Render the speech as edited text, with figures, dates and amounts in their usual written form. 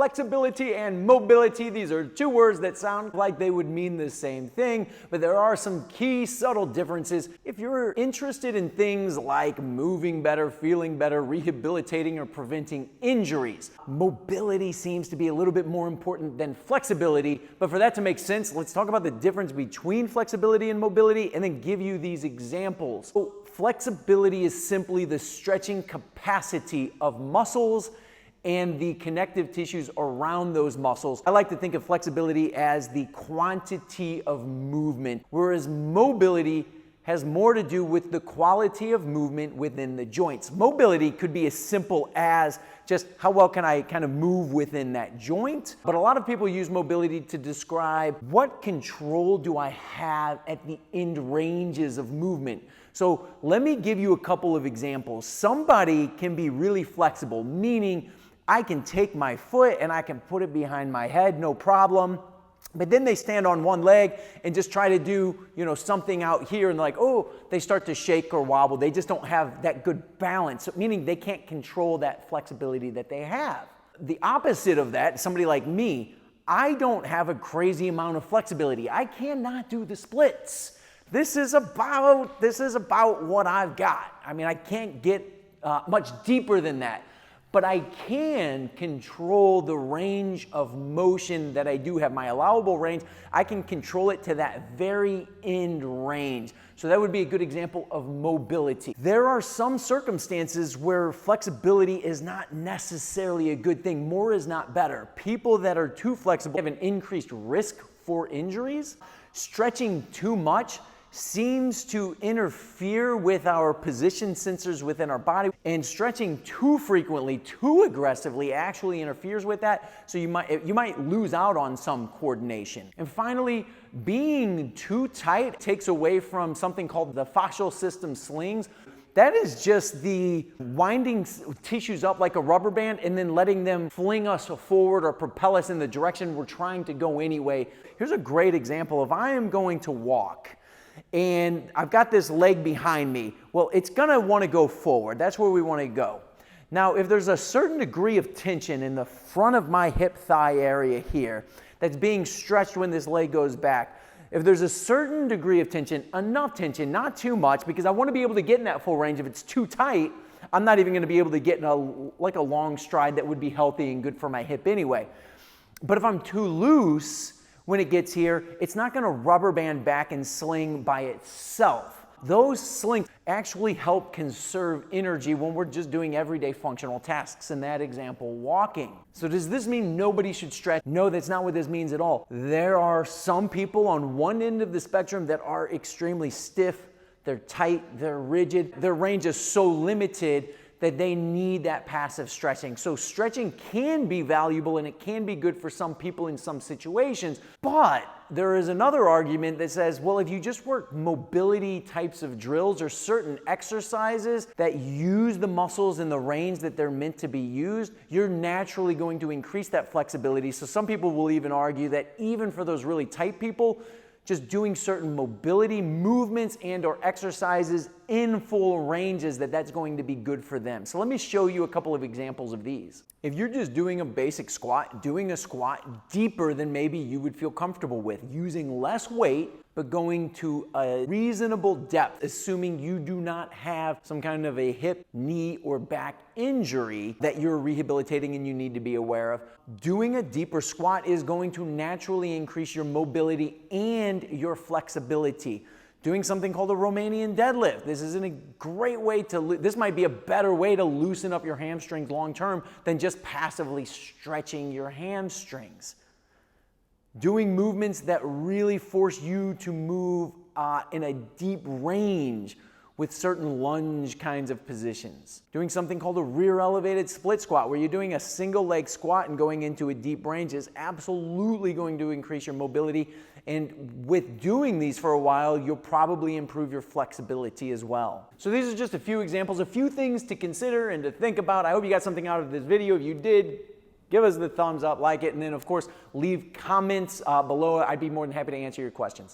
Flexibility and mobility, these are two words that sound like they would mean the same thing, but there are some key subtle differences. If you're interested in things like moving better, feeling better, rehabilitating, or preventing injuries, mobility seems to be a little bit more important than flexibility. But for that to make sense, let's talk about the difference between flexibility and mobility and then give you these examples. So flexibility is simply the stretching capacity of muscles and the connective tissues around those muscles. I like to think of flexibility as the quantity of movement, whereas mobility has more to do with the quality of movement within the joints. Mobility could be as simple as just how well can I kind of move within that joint, but a lot of people use mobility to describe what control do I have at the end ranges of movement. So let me give you a couple of examples. Somebody can be really flexible, meaning I can take my foot and I can put it behind my head, no problem. But then they stand on one leg and just try to do, something out here and they start to shake or wobble. They just don't have that good balance, meaning they can't control that flexibility that they have. The opposite of that, somebody like me, I don't have a crazy amount of flexibility. I cannot do the splits. This is about what I've got. I mean, I can't get much deeper than that. But I can control the range of motion that I do have, my allowable range. I can control it to that very end range. So that would be a good example of mobility. There are some circumstances where flexibility is not necessarily a good thing. More is not better. People that are too flexible have an increased risk for injuries. Stretching too much seems to interfere with our position sensors within our body, and stretching too frequently, too aggressively actually interferes with that, so you might lose out on some coordination. And finally, being too tight takes away from something called the fascial system slings. That is just the winding tissues up like a rubber band and then letting them fling us forward or propel us in the direction we're trying to go anyway. Here's a great example. If I am going to walk and I've got this leg behind me, well, it's gonna wanna go forward. That's where we wanna go. Now, if there's a certain degree of tension in the front of my hip thigh area here that's being stretched when this leg goes back, if there's a certain degree of tension, enough tension, not too much, because I wanna be able to get in that full range. If it's too tight, I'm not even gonna be able to get in a long stride that would be healthy and good for my hip anyway. But if I'm too loose, when it gets here, it's not gonna rubber band back and sling by itself. Those slings actually help conserve energy when we're just doing everyday functional tasks. In that example, walking. So does this mean nobody should stretch? No, that's not what this means at all. There are some people on one end of the spectrum that are extremely stiff, they're tight, they're rigid. Their range is so limited that they need that passive stretching. So stretching can be valuable and it can be good for some people in some situations, but there is another argument that says, well, if you just work mobility types of drills or certain exercises that use the muscles in the range that they're meant to be used, you're naturally going to increase that flexibility. So some people will even argue that even for those really tight people, just doing certain mobility movements and or exercises in full ranges, that's going to be good for them. So let me show you a couple of examples of these. If you're just doing a basic squat, doing a squat deeper than maybe you would feel comfortable with, using less weight, but going to a reasonable depth, assuming you do not have some kind of a hip, knee, or back injury that you're rehabilitating and you need to be aware of. Doing a deeper squat is going to naturally increase your mobility and your flexibility. Doing something called a Romanian deadlift. This isn't a great way this might be a better way to loosen up your hamstrings long term than just passively stretching your hamstrings. Doing movements that really force you to move in a deep range with certain lunge kinds of positions. Doing something called a rear elevated split squat, where you're doing a single leg squat and going into a deep range, is absolutely going to increase your mobility. And with doing these for a while, you'll probably improve your flexibility as well. So these are just a few examples, a few things to consider and to think about. I hope you got something out of this video. If you did, give us the thumbs up, like it, and then of course, leave comments below. I'd be more than happy to answer your questions.